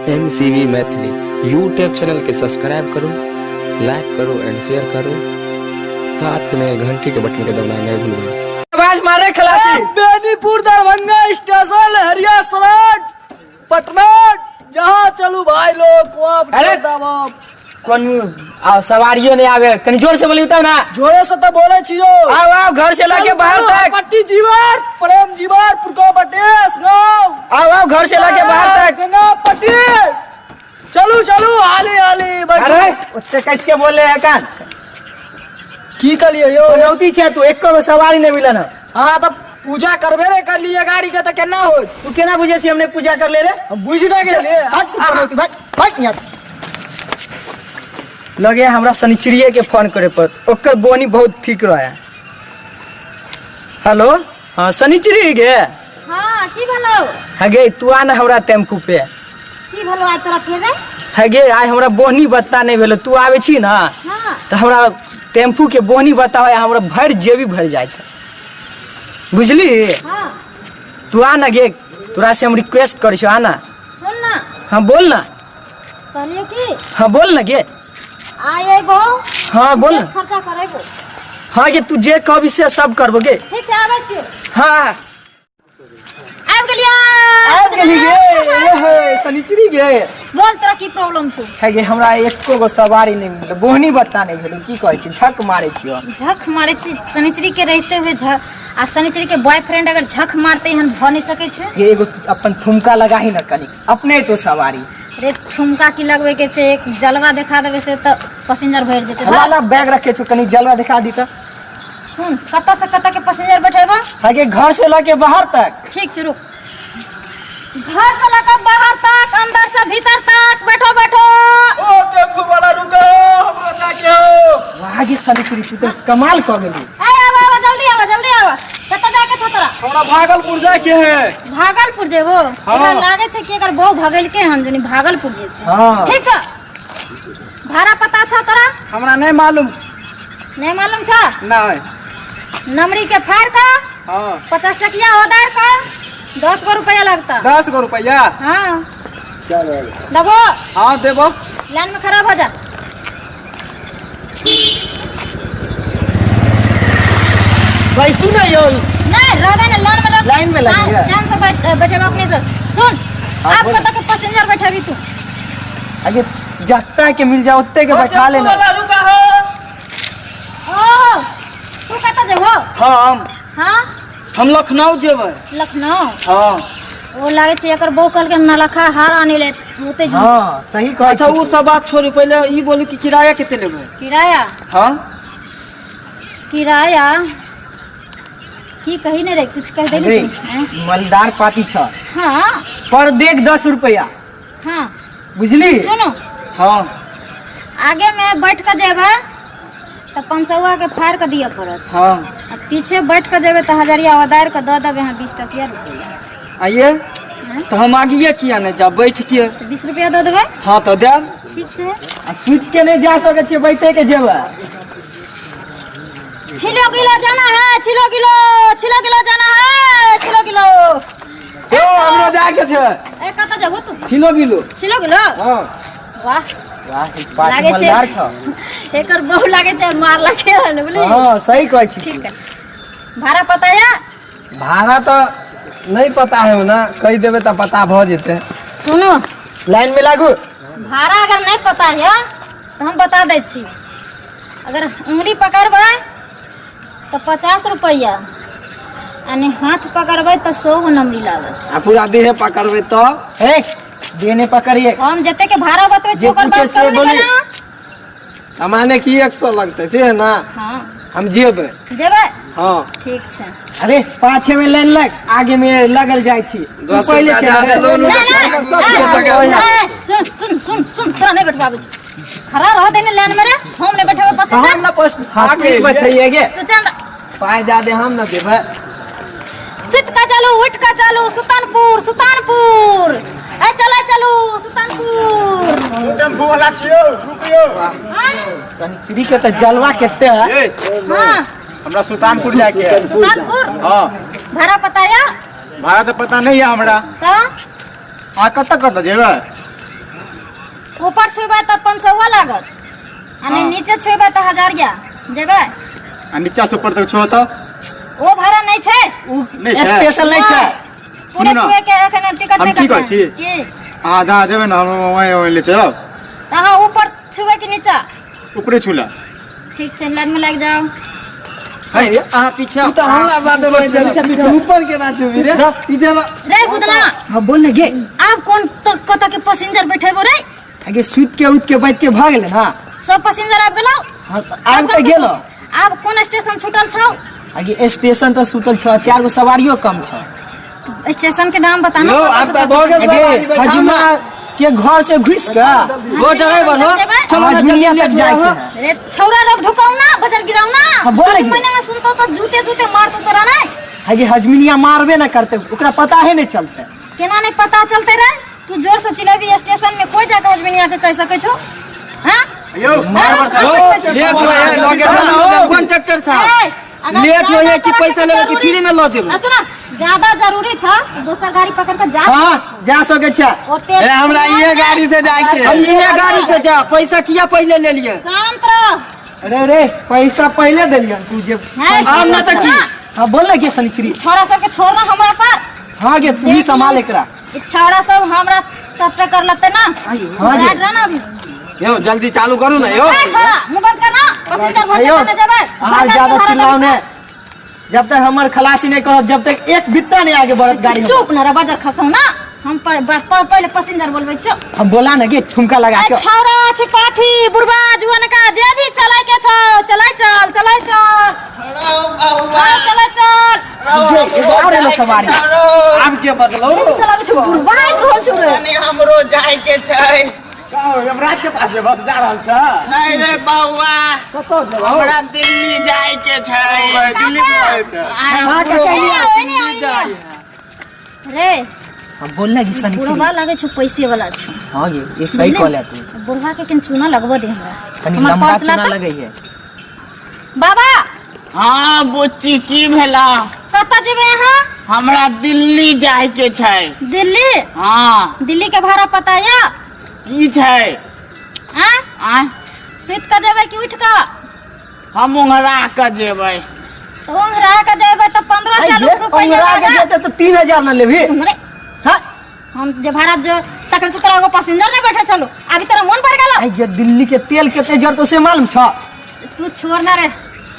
MCV Maithili YouTube channel के subscribe करो, like करो एंड शेयर करो, साथ में घंटी के बटन के दबाना नहीं भूलना। आवाज मारे खलासी। बेनीपुर दरभंगा स्टेशन हरिया सराट पटना, जहाँ चलू भाई लोग वहाँ अरे कौन सवारियों ने आवे, कनी जोर से बोली बताओ ना। जोरे से तो बोले छियो। आओ आओ घर से लाके बाहर तक। पट्टी जीवर प्रेम जीवर पुरको बटेस गाँव। आओ आओ घर से लाके बाहर तक। गंगा पट्टी चलू चलू हाली हाली। अरे उससे कैसे बोले है कान की कलिए यो नौती छे तू, एक को सवारी नहीं मिला ना। हाँ तब पूजा करबे रे कर लिए गाड़ी के तो केना हो। तू केना बुझे छी हमने पूजा कर ले रे। हम बुझ ना गेले। भाग यहाँ से। लगे हमरा शनिचरिये के फोन करे पर, ओकर बोनी बहुत ठीक रहा। हेलो हाँ शनिचरी गे। हाँ की भलो हगे तू आ ना हमरा टेम्पू पे। की भलो आइ तोरा फेरे। हगे आइ हमरा बोहनी बत्ता नहीं भेलो, तू आवे छी ना हाँ तो हमरा टेम्पू के बोहनी बत्ता है, हमरा भर जेबी भर जाए छे, बुझली। हाँ तू आ ना गे, तोरा से हम रिक्वेस्ट कर छो, आना। सुन ना हाँ बोल ना। कहलिए की हाँ बोल ना गे। आए बो। हाँ बोल ना। खर्चा करेबो। हाँ गे तू जे कहबी से सब करबो गे। ठीक से आबै छियो। हाँ आबि गेलिया। आबि गेली गे। ये है शनिचरी गे। बोल तोरा की प्रॉब्लम छौ। है गे हमरा एको गो सवारी नहीं मिलल, बोहनी बत्ता नहीं भेल, की कहै छी झक मारे छियो। झक मारे छी शनिचरी के रहते हुए झक, आ शनिचरी के बॉयफ्रेंड अगर झक मारते हन भ नहीं सके छे। ये एगो अपन ठुमका लगा ही ना कनी, अपने तो सवारी। रे ठुमका की लगवे के छे, एक जलवा दिखा देवे से तो पैसेंजर भर जेते। लाला बैग रखे छो, कनी जलवा दिखा दी तो। सुन कत्ता से कत्ता के पैसेंजर बैठेबो। हगे घर से लेके बाहर तक। ठीक छै रुक। घर से लेकर बाहर तक, अंदर से भीतर तक, बैठो बैठो। ओ टेम्पू वाला रुको, हमरा जाके हो। वहाँ की शनिचरी तू तो कमाल कर गेली। आवा आवा जल्दी आवा जल्दी आवा। कत्ता जाके छ तोरा। हमरा भागलपुर जाके है। भागलपुर जेबो। एकर लागे छै कि एकर बहु भगल के हन जनी भागलपुर जेते। हाँ। ठीक छ। भाड़ा पता छ तोरा। हमरा नहीं मालूम। नहीं मालूम छ। नहीं। नमरी के फाड़ का हाँ 50 टकिया उधार का 10 गो रुपया लगता। 10 गो रुपया। हाँ चलो दबो। हाँ देबो। लाइन में खराब हो जा। बैसू ना यो। नहीं रह दे ना, लाइन में लग गया। जान से बैठेगा अपने से। सुन आप कब तक पैसेंजर बैठेबी तू। आगे जत्ता के मिल जाओ उतने के बैठा लेना। रुका हो। ओ तू कत्ता जेबो। हाँ हम लखनऊ जेबै। लखनऊ। हाँ वो लागे छै एकर बहु कल के नलखा हार आने ले होते जो। हाँ सही कह। अच्छा वो सब बात छोड़ू, पहले ई बोलू कि किराया कितने लेबै। किराया हाँ किराया की कही नहीं रे, कुछ कह दे अरे नहीं। मलदार पाती छ हाँ पर देख 10 रुपया, हाँ बुझली। सुनो हाँ आगे में बैठ कर जेबे तो 500 के फाड़ के दिया पड़त। हाँ आ पीछे बैठ कर जेबे तो 1000 उधार के दे देबे। हाँ 20 टकिया रुपया। आइए तो हम आगे किया नहीं जा बैठ के। तो 20 रुपया दे देबे। हाँ तो देब। ठीक छै। आ सुत के नहीं जा सके छियै, बैठे के जेबै। छिलो किलो जाना है, छिलो किलो जाना है, छिलो किलो। यो हमरा जाके छै। ए कत्ता जेबो तू। किलो छिलो किलो। हाँ वाह वाह पाती लागे मलदार छ। छै एकर बहु लागे छै मार लागे हन बोली। हाँ सही कह छी। ठीक है भाड़ा पता है। भाड़ा तो नहीं पता है ना, कह देवे तो पता भ जेते। सुनो लाइन में लागू। भाड़ा अगर नहीं पता है तो हम बता दे छी। अगर उंगली पकड़बै तो 50 रुपया, यानी हाथ पकड़बै तो 100 गो नंबरी लागत। आ पूरा देह पकड़बे तो हे देने पकड़िए। हम जते के भाड़ा बतबै छी जे ओकर पूछे बात से करू बोली। नहीं ना। हमारे की 100 लगते से है ना। हाँ हम जेबै। जेबै। हाँ ठीक छै। अरे पाछे में लाइन लग, आगे में लगल जाय छी। तू 10 पहले रुपया चल। दे दे, लोन सुन सुन सुन सुन तोरा नहीं बैठबाबे छी। खड़ा रह देने लाइन में रे, हम नहीं बैठेबे पैसेंजर। हम ना पोस्ट आगे आगे बैठिए गे। तू चल पाए जादे हम ना देबै। सुत का चलो, उठ का चलो, सुल्तानपुर सुल्तानपुर। ए चला चलो सुल्तानपुर। टेम्पू वाला छियो रुकियो। हाँ शनिचरी के तो जलवा केते है। हाँ हमरा सुल्तानपुर जाके है। सुल्तानपुर। हाँ भाड़ा पता है। भाड़ा तो पता नहीं है हमरा। तो आ कत जेबै। ऊपर छुबे तो 500 लागत आ नीचे छुबे तो 1000 जेबे आ नीचा से ऊपर तक छो तो ओ भाड़ा नहीं छे नहीं छै स्पेशल नहीं छै पूरे सुनू ना, छुए के एखन टिकट हम नहीं की कहै छी? की आधा जेबे ना हम वहीं ले चलो तहाँ ऊपर छुए के नीचा ऊपरे छूला ठीक छै लाइन में लग जाओ आ पीछे तू तो हमरा साथे बैठ ऊपर के ना छुबी रे इधर रे गुदना हां बोल ना गे आप कौन कत के पैसेंजर बैठेबो रे आगे सुत के उठ के बैठ के भाग ले ना सब पैसेंजर आप गेलो हां आब के गेलो आप कौन स्टेशन छूटल छौ आगे स्टेशन तो सुतल छ 4 गो सवारियों कम छ स्टेशन के नाम बताना लो आप तो भोगे आगे सवारी बैठा हजमा के घर से घुस के वो ड्राइवर हो चलो दुनिया तक जाए के रे छौरा रोक ढुकाऊ ना बजर गिराऊ ना हाँ, बोल रही। मैंने में सुनतो तो जूते जूते मार तो तोरा नहीं आगे हजमिनिया मारबे ना करते ओकरा पता है नहीं चलते केना नहीं पता चलते रे तू जोर से चिल्लाबी स्टेशन में कोई जाकर हजबिनिया के कह सके छो हां यो लेट हो है लगे ना कंडक्टर साहब लेट हो है कि पैसा लेबे कि फ्री में ल जेबे सुना ज्यादा जरूरी छ दूसरा गाड़ी पकड़ के जा हां जा सके छ ओते ए हमरा ये गाड़ी से जाए के हम ये गाड़ी से जा पैसा किया पहले ले लिए शांत रह अरे रे पैसा पहले देलियन तू जे हैं, आम ना तक की हां बोल ना के सनिचरी छोरा सब के छोड़ना हमरा पर हां गे तू ही संभाल एकरा ई छोरा सब हमरा सब कर लेते ना हाँ जी। बैठ रहा ना अभी यो जल्दी चालू करू ना यो ए छोरा मुंह बंद करना पैसेंजर अयो भरने जाबे आज ज्यादा चिल्लाओ ने जब तक हमर खलासी नहीं कहत जब तक एक बित्ता नहीं आगे बढ़त गाड़ी में चुप ना रे बजर खसौ ना हम पहले पैसेंजर बोलबै छो हम बोला ना गे ठुमका लगा के छौरा छै पाठी बुढ़वा जुअन का जे भी चलाय के छौ चलाय चल चलाय चल चलाय चल एगो और एलो सवारी आप के बदलो चलाबै छौ बुढ़वा छोड़ छोड़ हमरो जाए के छै यमराज के पास बस जा रहल छ नहीं रे बउआ कतो जेबो हमरा दिल्ली जाए के छै दिल्ली में आए थे हां का कहलिया रे हम बोलना कि सनिचरी बुढ़वा लागे छौ पैसे वाला छौ हां ये सही कहले तू बुढ़वा के किन चूना लगबो दे हमरा कनी हमर लंबा पर्स चुना लाता। लगे है बाबा हाँ बुच्ची की भेला कतऽ जेबै अहाँ हमरा दिल्ली जाए के छै दिल्ली हाँ दिल्ली के भाड़ा पता या की छै आ सुत के जेबै कि उठ के हम उंगरा के जेबै तो उंगरा के जेबै तो 1500 रुपया अंगरा के जेते तो 3000 ना लेबी हां हम जे भाड़ा जो तखन से तोरा एगो पैसेंजर नहीं बैठे चलो अभी तोरा मन पड़ गेलो आई गे दिल्ली के तेल केते जर तो से मालूम छ तू छोड़ ना रे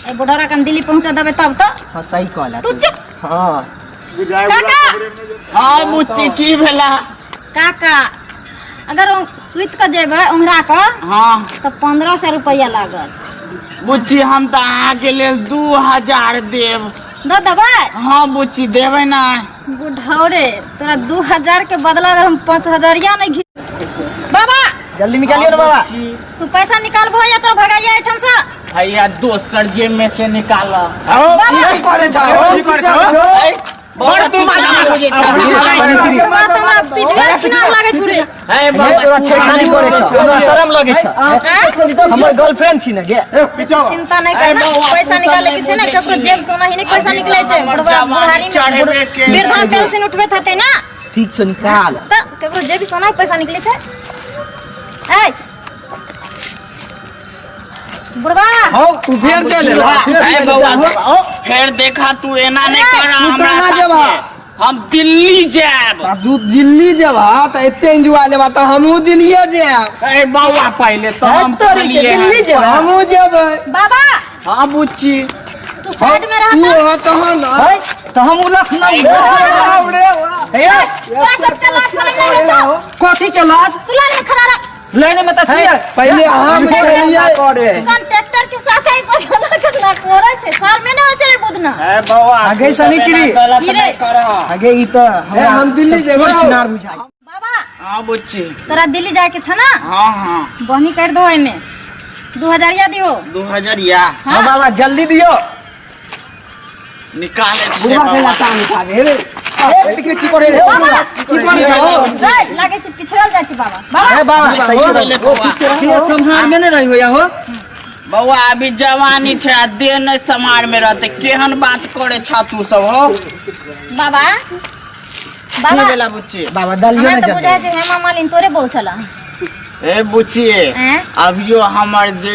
ए बुढ़ारा कन दिल्ली पहुंचा देबे तब तो हां सही कहले तू चुप हां बुझाए काका हाँ बुच्ची की भेला काका अगर सुत के जेबै उंगरा के हाँ तो 1500 रुपया लागत बुच्ची हम तो अहाँके लेल 2000 देब दो देबै हाँ बुच्ची देबै ना बुढ़ौरे तोरा 2000 के बदला अगर हम 5000 या नहीं बाबा जल्दी निकालिए ना बाबा तू पैसा निकालबो या तोरा भगाइया एठन से भैया दोसर जेब में से निकाल की करे छ बड़ तू सनिचरी बात हमरा पिछला छिना लागे छुरे ये तोरा छेड़खानी करे छ तोरा शरम लगे छ हमर गर्लफ्रेंड छी ना गे चिंता नहीं करना पैसा निकाले के छै ना ककरो जेब से नहीं पैसा निकले छै बुढ़वा बुढ़ारी में वृद्धा पेंशन उठबे थते ना ठीक छ निकाल त ककरो जेब से नहीं पैसा निकले छै ए बुढ़वा हो तू फेर चले ए बउआ फिर देखा तू एना नहीं कर हमरा कहाँ साथे। जेबा? हम दिल्ली जाब तू दिल्ली जेबा त एते एंजॉय लेबा त हमहू दिल्लीए जाब ए बउआ पहले तो हम तोरी के दिल्ली दिल्ली जेबा हमहू जेबै बाबा हाँ बुच्ची तू साइड में तू रह हो तहन तो हम लखनऊ हे तोरा सबके लाज शरम नहीं हो कथी के लाज तू लाइन में खड़ा रह लेने में त छिए पहले हम कहिए कंट्रैक्टर के साथ है तो खाना करना करे छै सर में नहीं हो चले बुदना ए बउआ आगे सनिचरी गलत की रे? नहीं कर आगे ई त हम दिल्ली जेबै चिनार बुझाई बाबा हाँ बुच्ची तोरा दिल्ली जाए के छ ना हाँ हाँ बहनी कर दो एमे 2000 या दियो 2000 या हां बाबा जल्दी दियो निकाले छे बुआ के बउआ। लाता निकाले रे देखिए की करे रे बाबा की करे छ जाय लागे छै पिछड़ल जाय छै बाबा ए बाबा बाबा सही बोले बउआ। संभाल में नहीं रही हो हो बउआ अभी जवानी छै आ देह नहीं समार में रहते केहन बात करे छ तू सब हो बाबा की बाबा भेला बुच्ची बाबा दलियो हमरा ने तो बुझाय छै हेमा मालिन तोरे बोल छला ए बुच्ची हैं? अभियो हमर जे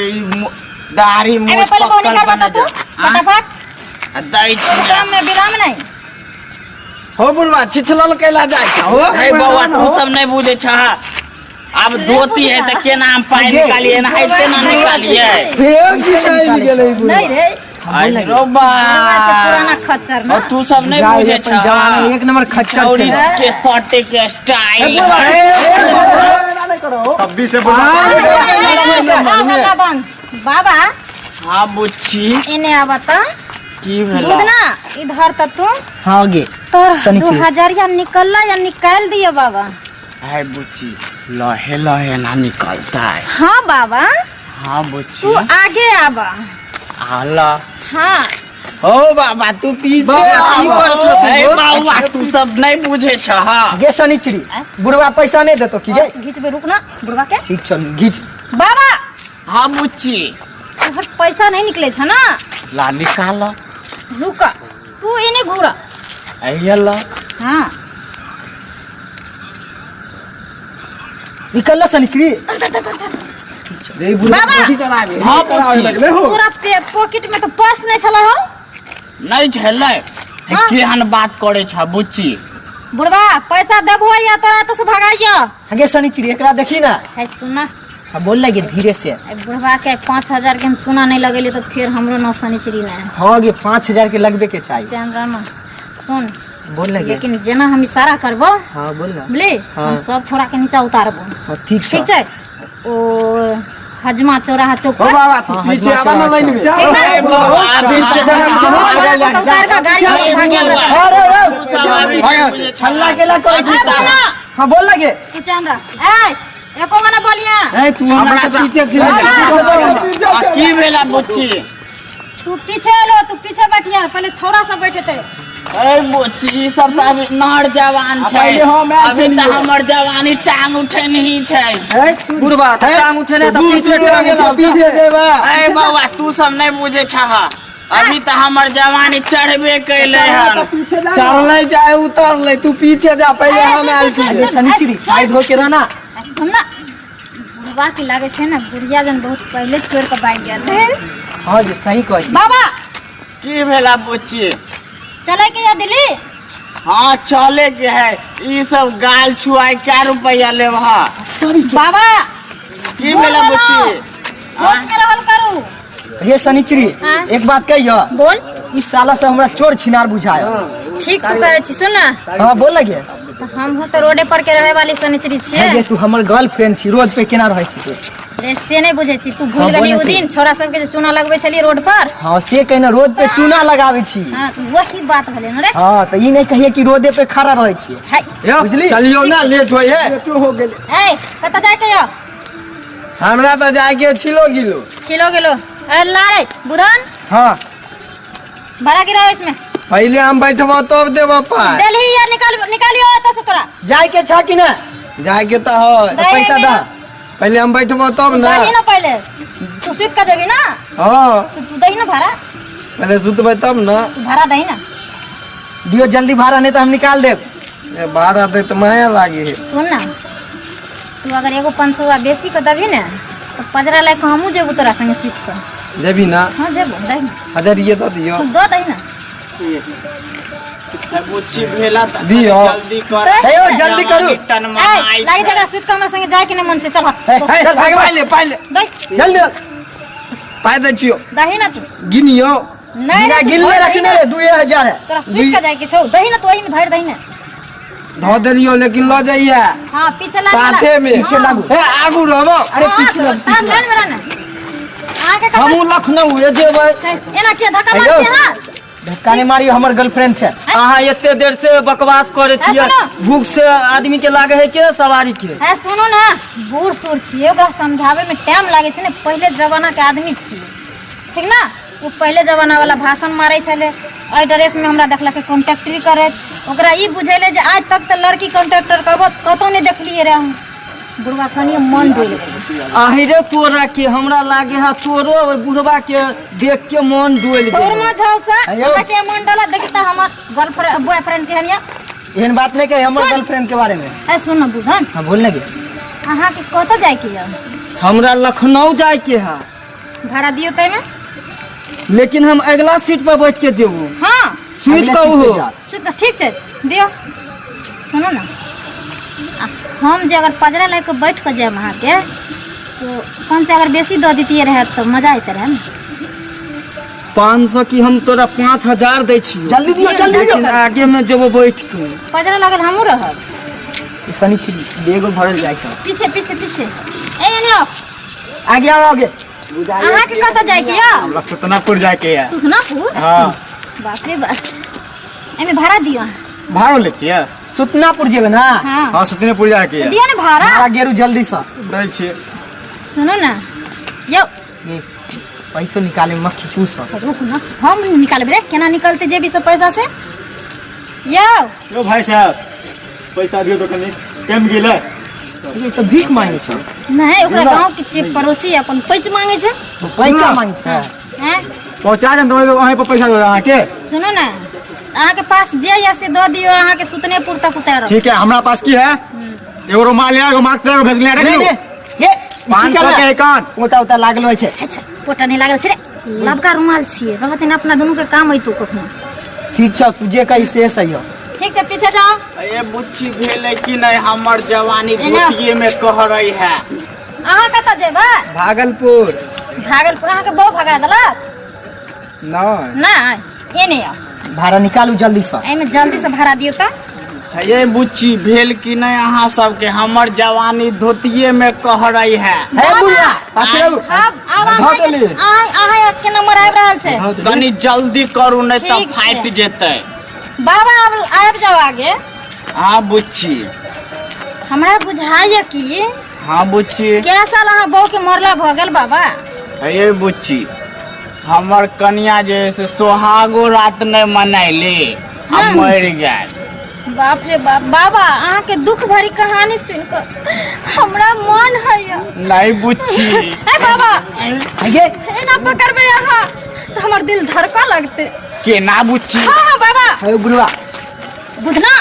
दाढ़ी अरे मूछ पहले बोनी पक्कल कर बना बता तू फटाफट दै छी काम में विराम नहीं हो बुढ़वा छिछलल कैला जाय छ हो ए बउआ तू सब नहीं बुझे छ अब धोती है त केना हम पानी निकालिए ना ऐसे ना निकालिए फेर की नहीं गेलै नहीं रे आई रोबा पुराना खच्चर ना और तू सब नहीं बुझे छ एक नंबर खच्चर चौड़ी छै के सटे के स्टाइल तब्बी से बोला बाबा हां बुच्ची इने आवता की भेला दूध ना इधर त तू हाँ गे तोर शनिचरी। 2000 या निकलला या निकाल दियो बाबा है बुच्ची लहे लहे ना निकलता है हाँ बाबा हाँ बुच्ची तू आगे आबा आला हाँ हो बाबा तू पीछे ए बाबा तू सब नहीं बुझे छ गे शनिचरी बुढ़वा पैसा नहीं देतो की गे बस घीच बे रुक ना बुढ़वा के ठीक चल घीच बाबा हाँ बुच्ची तोहर पैसा नहीं निकले छ ना ला निकाल रुक तू इने घूर अयला हाँ निकल शनिचरी रे बुढ़वा बाबा! कथि कराबे हाँ बुच्ची पूरा पॉकेट में तो पर्स नहीं चला हो नहीं झेले हाँ। केहन बात करे छ बुच्ची बुढ़वा पैसा देबो या तोरा तो से भगाइयो गे शनिचरी एकरा देखी ना है सुना हाँ बोल लगे धीरे से ए बुढ़वा के 5000 के हम चूना नहीं लगेली तो फिर हमरो नौ शनिचरी नहीं हाँ गे 5000 के लगबे के चाहिए जान रहा ना सुन बोल लगे लेकिन जेना हम इशारा करबो हाँ बोल ना बुझली हाँ। हम सब छोड़ा के नीचा उतारबो हाँ ठीक ठीक छै छै ओ हजमा चौराहा चौक हो पर बाबा तू हाँ, पीछे हजमा आवा ना चौराहा लाइन में ठीक है? ए बाबा, चौराहा पर उतार के गाड़ी से भाग गया। तू सब अभी नहीं बुझे छ हल्ला केला कोई ए बोला हाँ बोल लगे तू जान रहा ए एको गाना बोलिया ए तू हमरा से पीछे छी की भेला बुच्ची तू पीछे लो तू पीछे बैठिया पहले छोरा सब बैठे थे ए बुच्ची ई सब त अभी नहर जवान छै पहिले हम आयल अभी त छलियै। हमर जवानी टांग उठे नहीं छै बुढ़वा टांग उठेने तो पीछे पीछे देबा ए बाबा तू सब नहीं बुझे छ अभी त हमर जवानी चढ़बे कैले हन चढ़ले चाहे उतरले तू पीछे जा पहले हम आयल छी शनिचरी साइड हो के रहना सुन ना बुढ़वा के लागे छै ना बुढ़िया जन बहुत पहले छोड़ के भाग गेल हाँ जी सही कहै छी बाबा की भेला बुच्ची चले के या दिल्ली हाँ चले के है ई सब गाल छुआई क्या रुपया लेब हा बाबा की भेला बुच्ची होश में रहल करू ये शनिचरी हाँ? एक बात कहियो बोल इस साला से हमरा चोर छिनार बुझायो ठीक तो कहै छी सुन ना हाँ बोल लगे तो हम हो तो रोडे पर के रहे वाली शनिचरी छियै गे तू हमर गर्लफ्रेंड छी रोड पे केना रहै छी तू रे से नहीं बुझे छी तू भूल हाँ, गेली बोले उ छी। दिन छोरा सब के जे चूना लगबै छली रोड पर हाँ से कहना रोड पे चूना लगावे छी हां तो वही बात भेलै न रे हाँ तो ई नहीं कहिए कि रोडे पे खड़ा रहै छी है बुझली चलियो ना लेट होय है ए कत जाय के यो हमरा तो जाय के छिलो गिलो छिलो गेलो ए ला रे बुधन हाँ भाड़ा गिराओ इसमें पहले हम बैठबो तब देबो पाय दिल्ली यार निकालियो एत से तोरा जाय के छ कि ना जाय के तो है तो पैसा दा पहले हम बैठबो तब ना दही ना पहले तू सुत का जेबी ना हां तू दही ना भाड़ा पहले सुतबै तब ना तू भाड़ा दही ना दियो जल्दी भाड़ा नहीं तो हम निकाल देब ए भाड़ा दे तो माया लागे है सुन ना तू अगर एगो 500 बेसी के दबी ना तो पजरा लायक हमहू जेबू तोरा संगे सुत के देबी ना हां जेबू दही ना हजार ये तो दियो दो दही ना ए बुच्ची भेला त दियो। जल्दी कर हे ओ, जल्दी करू। जवानी टन ए मनाई लागे छै। जगह सुत के हमरा संगे जाय के नहीं मन छै चल हट हे, तो हे, सुत चल, भाग, भाग। पहले दही जल्दी पाय दे छियो दही ना तू गिनियो नहीं बिना रे, तू गिनले धर रखने दही रे ना। 2000 है तोरा सुत के जाय के छौ दही ना तू वही में धर दही ना धो देलियो लेकिन ल जाइए हां पीछे लाग साथे में पीछे लागू। ए आगू रहबो अरे पीछे तान लाइन में रहना आके का हमू लखनऊ ए जेबै एना के धक्का हेलो। मार हां धक्का नहीं मारियो हमर गर्लफ्रेंड छै अहाँ एते देर से बकवास करे छियै सुनो। भूख से आदमी के लागे है के सवारी के है सुनो ना बूढ़ सूढ़ छियै ओकरा समझावे में टाइम लागे छै ने पहले जमाना के आदमी छियै ठीक ना वो पहले जमाना वाला भाषण मारे छले एहि ड्रेस में हमरा देखलक कॉन्ट्रैक्टरी करैत ओकरा ई बुझेले जे आज तक तो लड़की कॉन्ट्रैक्टर कहबो कतौ नहीं देखलिए रे हम बुढ़वा कनिए मन डोल गेल आही रे तोरा के हमरा लागे है तोरो ओइ बुढ़वा के देख के मन डोल तोर गेल में झौसा अयो। हमरा के मन डोला देखी त हमर गर्लफ्रेंड बॉयफ्रेंड के हनिया एहन बात नहीं कहे हमर गर्लफ्रेंड के बारे में है सुन ना बुधन हाँ बोल लगे अहाँ के कतऽ जाए के यऽ? हमरा लखनऊ जाए के है, भाड़ा दियो तय में। लेकिन हम अगला सीट पर बैठ के जेबू। हाँ सुइत कहू हो। ठीक छै दियो। सुनो ना, हम जे अगर पजरा लेके बैठ कर जाए अहाँ के तो कौन से अगर बेसी दऽ देतिए रहे तो मजा अयते रहे ना। 500 की हम तोरा 5000 दै छी। जल्दी दियो, जल्दी दियो। लेकिन आगे में जेबो बैठ के। पजरा लगल हमहूँ रहब। शनिचरी बेगो भरल जाइ छै। पीछे पीछे पीछे ए एने आओ। आगे आओ आगे। अहाँ के कतऽ जाए के यऽ? हमरा सुतनापुर जाके है। सुतनापुर? हाँ बाप रे बाप। एमे भाड़ा दियो अहाँ। भाड़ो ले छियै? सुतनापुर जेबे ना? हाँ हाँ सुतनापुर जाके है। दियो ना भाड़ा। भाड़ा गेरू जल्दी से। दै छियै। सुनो ना यो, ये पैसो निकाले में खिचू सा। रुक ना, हम निकालबे रे। केना निकलते जेबी से पैसा से? यो भाई साहब पैसा दियो तो कनी कम गेलै। ये तो भीख मांगे छै। नहीं, ओकरा गांव के छियै, पड़ोसी अपन पैच मांगे छै। पैसा मांगे छै। हैं? पहुंचा देम तो वहीं पर पैसा दो अहाँ के। सुनो ना, अहाँ के पास जे या से दऽ दियो, अहाँ के सुतनेपुर तक उतारब। ठीक है, हमरा पास की है? एगो रुमाल एगो मास्क एगो भेजले रख लो। ये 500 के एकाउंट। ओता ओता लागल होइ छै। अच्छा, पोटा नहीं लागल छै रे। लबका रुमाल छियै, रहते ना अपना दुनू के काम अइतो कखनो। ठीक छै, तू जे कही से सही हो। ठीक छै, पीछे जाओ। ए बुच्ची भेलै कि नहीं, हमर जवानी धोतिये में कह रही है। अहाँ कतऽ जेबै? भागलपुर। भागलपुर? अहाँ के बहु भगा देलक? नहीं, एने आओ। भाड़ा निकालू जल्दी से। एमे जल्दी से भाड़ा दियो त। ये बुच्ची भेल कि नहीं अहाँ सबके, हमर जवानी धोतिये में कह रही है। हे बुढ़िया पाछे रहू। अब अहाँ के नंबर आबि रहल छै। तनी जल्दी करू नहीं तो ठीक फाइट छै। जेतै। बाबा अब आबि जाओ आगे। हाँ बुच्ची। हमरा बुझाइए कि हाँ बुच्ची। क्या साल अहाँ बहू के मरला भ गेल बाबा? ये बुच्ची, हमर कन्या जे है से सोहागो रात नहीं मनैली, हम मर गए। बाप रे बाप। बाबा अहाँ के दुख भरी कहानी सुनकर हमरा मन है। नहीं बुच्ची। ए बाबा, आगे एना पकड़बे अहाँ तो हमर दिल धड़का लगते। के ना बुच्ची? हाँ बाबा। हे बुढ़वा बुझना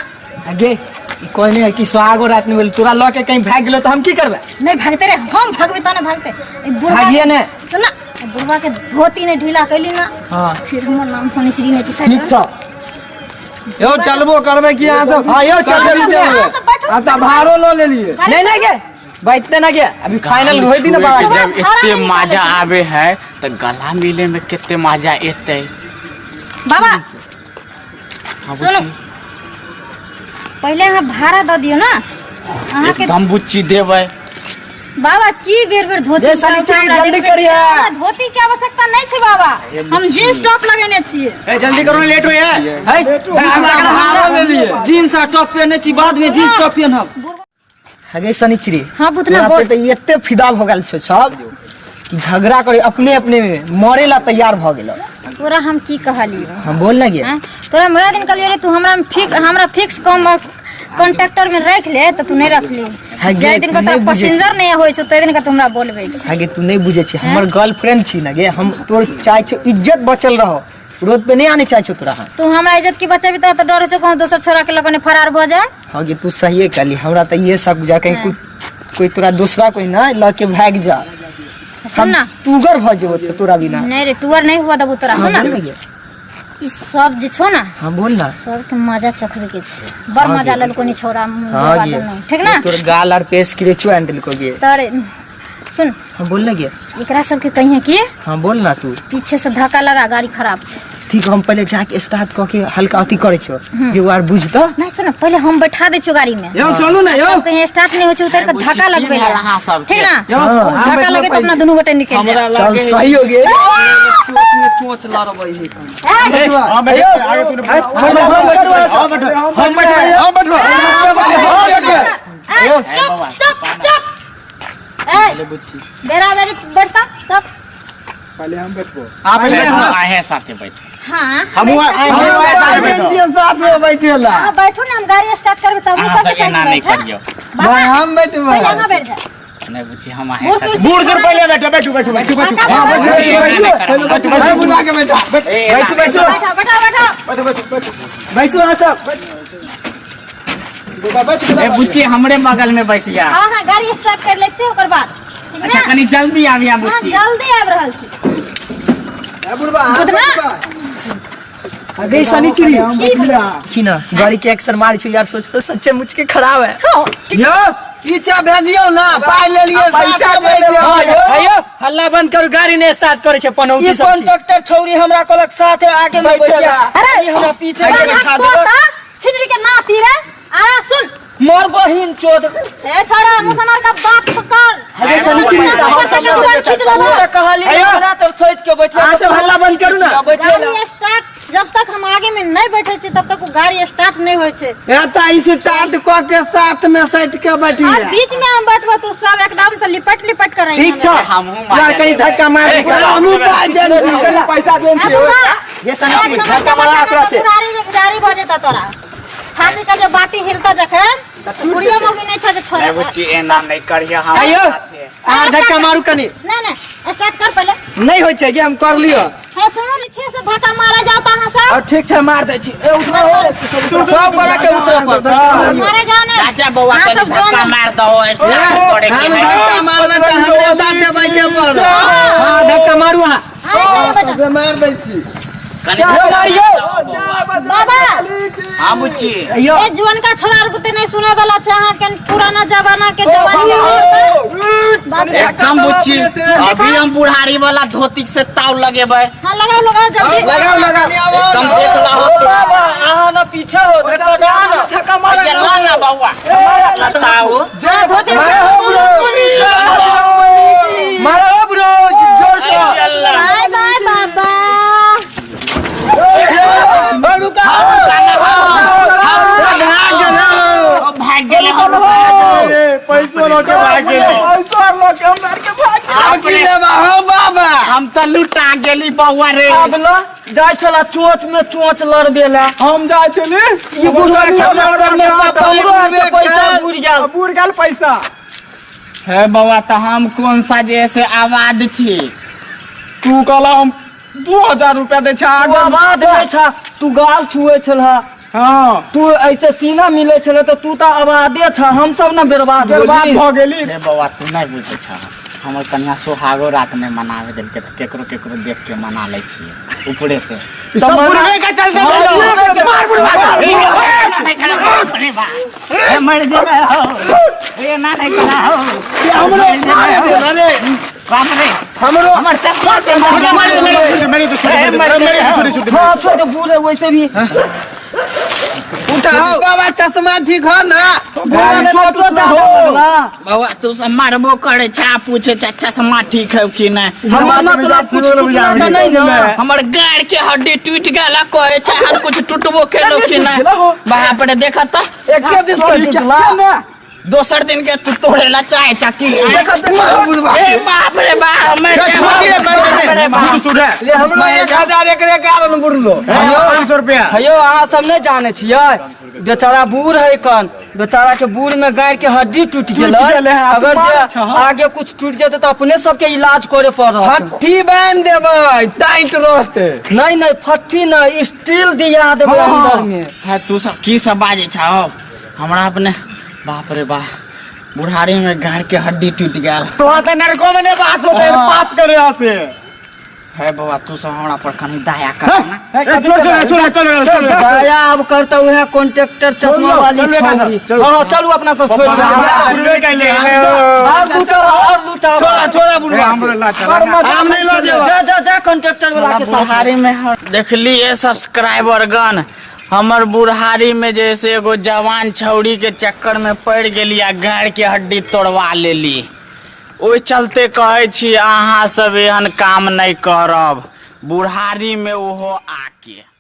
आगे ई कोई नहीं है कि सुहागो रात में बोल तोरा लऽ के कहीं भाग गेलो तो हम की करबे? नहीं भागते रे, हम भगवे ता नहीं भागते। ए बुढ़वा भागिए ने। सुना, ए बुढ़वा के धोती ने ढीला कैली ना, हाँ फिर हमर नाम शनिचरी ने तू ठीक छ। यो चलबो करबे कि अहाँ सब? हाँ यो चल जल्दी अहाँ देबे। सब बैठो। आ त भाड़ो लो ले लिए। नहीं नहीं गे बैठते ना गे, अभी फाइनल होई दी ना छुए के बाबा। जब इतने मजा आवे है तो गला मिले में कितने मजा एते। बाबा हाँ सुनो, बुच्ची। पहले अहाँ भाड़ा दऽ दियो ना अहाँ के। एकदम बुच्ची देवे। बाबा की बेर बेर धोती ये शनिचरी हमरा जल्दी देखबै करिए। हमरा धोती के आवश्यकता नहीं छै बाबा, हम जींस टॉप लगेने छियै। ए जल्दी करो, लेट होई है। भाड़ो ले लिए। जीन्स आ टॉप पहने छी, बाद में जीन्स टॉप पहनब। आगे शनिचरी हाँ बुतना यहाँ बोल। पे तो एते फिदा भ गेल छै सब कि झगड़ा करे अपने अपने में मरे ला तैयार भ गेल। तोरा हम की कहलियो? हम बोल ना गे। हैं? तोरा मैं दिन कहलियो रे तू हमरा फिक्स कम कॉन्ट्रैक्टर में रख ले तो तू नहीं रख ले। हाँ, जे ये दिन तू का नहीं तोरा बुझै पैसेंजर नहीं होय छौ ते दिन का तुमरा बोलबे छी। आगे तू नहीं बुझे छी, हमर गर्लफ्रेंड छी ना गे। हम तोर चाहे छो इज्जत बचल रहो, रोड पे नहीं आने चाहे छो तोरा। तू हमरा इज्जत की बचाबी त डर छौ कहूं दोसर छोरा के लगने फरार भ जाए। हाँ गे तू सही कहली, हमरा तो ये सब जा कहीं कोई तोरा दूसरा कोई ना ल के भाग जा। सुन ना, तूगर भ जेबो तोरा बिना। नहीं रे टूर नहीं हुआ दबू तोरा। सुन ना, ई सब जे छौ ना हाँ बोल ना। सब के मजा चखबे के छै। बड़ मजा ललको नी छोरा हाँ बात गे न, ठीक ना? तोर गाल और पेश करे चुआन दिल को गे। तर सुन, हाँ बोल ना गे। एकरा सब के कहिए कि हाँ बोल ना तू। पीछे से धक्का लगा, गाड़ी खराब छै। ठीक, हम पहले जाके स्टार्ट क के हल्का अथी करे छो जो आर बुझता। नहीं सुन, पहले हम बैठा दे छो गाड़ी में। यो चलू ना यो। कहीं स्टार्ट नहीं हो छै उतर के धक्का लगबे ला, अहाँ सब ठीक ना? हाँ, धक्का लगे तो अपना दोनों गोटे निकल जाए। चल सही हो गए। चोच में चोच लड़बै है। हां बैठो, आगे तूने हां बैठो, हम बैठो। चुप चुप चुप। ए बेरा बेरी बैठता सब। पहले हम बैठबो। आप पहले आए साथे बैठ। हाँ हम साथ में बैठेला। हाँ बैठो ना, हम गाड़ी स्टार्ट करबे तब अहाँ सब सब एना नहीं करियो। भाई हम बैठबो। पहले यहाँ बैठ जा। नहीं बुच्ची हम आए साथे। बूढ़ से पहले बैठो, बैठो। हां बैठो। भाई बुला के बैठा। बैठो बैठो बैठा बैठा बैठा। बैठो यहाँ सब। ए बुच्ची हमरे बगल में बैसिया। हाँ हाँ गाड़ी स्टार्ट कर ले छी ओकर बाद ठीक अच्छा ना कनी जल्दी आबिया हाँ बुच्ची। जल्दी आबि रहल छी बुझना अरे शनिचरी की ना गाड़ी के एक्शन मार छी यार, सोच तो सच्चे मुझ के खराब है। यो पीछे भेजियो ना, पाई ले लिए साथे बैठे। अयो हल्ला बंद करू, गाड़ी ने स्टार्ट करे छे पनौती सब। ये कंडक्टर छौरी हमरा कहलक साथे आगे में बैठिया, अरे हमरा पीछे अरे के खा हटो देलक। ता छिनरी के नाती रे आ सुन मोर बहिन चोद ए छोरा मुसलमान का बात पकड़। अरे शनिचरी खींच लो तो कहली हमरा तो साइड के बैठिया। आ सब हल्ला बंद करू ना। गाड़ी स्टार्ट जब तक हम आगे में नहीं बैठे छी तब तक वो गाड़ी स्टार्ट नहीं होय छे। एता इसी टाट को के साथ में सट के बैठी और है। बीच में हम बैठबो तो सब एकदम से लिपट लिपट कर रही ठीक छ यार, कहीं धक्का मार दे। हमू पाई देन छी, पैसा देन छी। ये शनिचरी धक्का मारा एकरा से। गाड़ी बजेता तोरा छाती का जो बाटी हिलता जखन बुढ़िया मोगी नहीं छे छोरा। ए बुच्ची एना नहीं करिया हम। आयो आ धक्का मारू कनी। नहीं स्टार्ट कर पहले। नहीं होय छे, ये हम कर लियो। है सुनो नीचे से धक्का मारा जाता है सब। और ठीक छे मार दे छी। ए उठना हो तू सब बड़ा के उतर पड़ता। मारे जाने चाचा बउआ हाँ, कनी सब धक्का जोन। मार दो स्टार्ट करे के हम नहीं। धक्का मारबे त हमरे साथे बैठे पड़। हां धक्का मारू हां। से मार दै छी। कनी मारियो बाबा हां बुच्ची अयो ये जुआन का छोरा और कुते नहीं सुने वाला चाहा के पुराना जमाना के जवानी के बाबा एकदम बुच्ची। अभी हम बुढ़ारी वाला धोती से ताव लगेबे। हां लगाओ लगाओ जल्दी एकदम देख ला हो तो। बाबा आ ना पीछे हो, धक्का ना धक्का मार। ये ला ना बउआ बताओ। हां धोती मारो ब्रो जोर से। बाय बाय बाबा भाग गेले हम। पैसो लोटे भाग गेली। अब की लेबा हो बाबा? हम तो लुटा गेली बउआ रे। अब ना जाय छला चोंच में चोंच लड़बे ला। हम जाय छली ये बुढ़वा खबर में हमरो पैसा बुड़ गेल। बुड़ गेल पैसा। है बउआ तो हम कौन सा जैसे आवाज छी। तू कहला हम 2000 रुपया दे छ तू आवाज नहीं छा, तू गाल छुए छला। हां तू ऐसे सीना मिले छले तो तू तो आवाजे छा, हम सब ना बर्बाद बर्बाद हो भ गेली। हे बउआ तू नहीं बुझे छ। हमर कन्या सोहागो रात में मनावे देल के केकरो केकरो देख के मना ले छी ऊपरे से। सब बुढ़वे का चलते बोलो। मार बुढ़वा ए मर जेबे हो। ए ना नहीं करा हो। हमरो अरे काम रे हमरो हमर चश्मा के मार मेरे तो छोटे हाँ छोटे बूढ़े वैसे भी उठाओ बाबा, चश्मा ठीक हो ना? बउआ तू सब मारबो करे छा, पूछे चश्मा ठीक है कि नहीं। हमर गाड़ के हड्डी टूट गेल कहे छा, हम कुछ टूटबो केलो कि नहीं। बाप रे देखा तो एके दिन टूटला। दोसर दिन के तू तोड़े ला चाहे चाकी। ए बाप रे बाप मैं ले हमरो 1000 एकरे कारण बुरलो। 500 रुपया। हेयो अहाँ सब नहीं जाने छियै, बेचारा बूढ़ है कन, बेचारा के बूढ़ में गाड़ के हड्डी टूट गेल। अगर जे आगे कुछ टूट जेते तो अपने सबके इलाज करे पड़त। फट्टी बांध देबै, टाइट रहते। नहीं नहीं फट्टी नहीं, स्टील दिया देबै अंदर में। है तू सब की सब बाजे छा। हमरा अपने बाप रे बाप बुढ़ारी में गाड़ के हड्डी टूट गेल। तो त नरको में ने बास होते पाप करे से। है बाबा तू सब हमरा पर कनी दया कर ना। चल दया अब करता है कॉन्ट्रैक्टर चश्मा वाली छौरी। हाँ चलू अपना सब छोड़ दो। और लूटा छोड़ा बुढ़वा, हम नहीं ला देबो। जा कॉन्ट्रैक्टर वाला के साथ। बुढ़ारी में देखलिए सब्सक्राइबर गन, हमर बुढ़ारी में जैसे एगो जवान छौड़ी के चक्कर में पड़ गेली आ गाड़ के हड्डी तोड़वा लेली। ओहि चलते कहे छी अहाँ सब एहन काम नहीं करब बुढ़ारी में ओहो आके।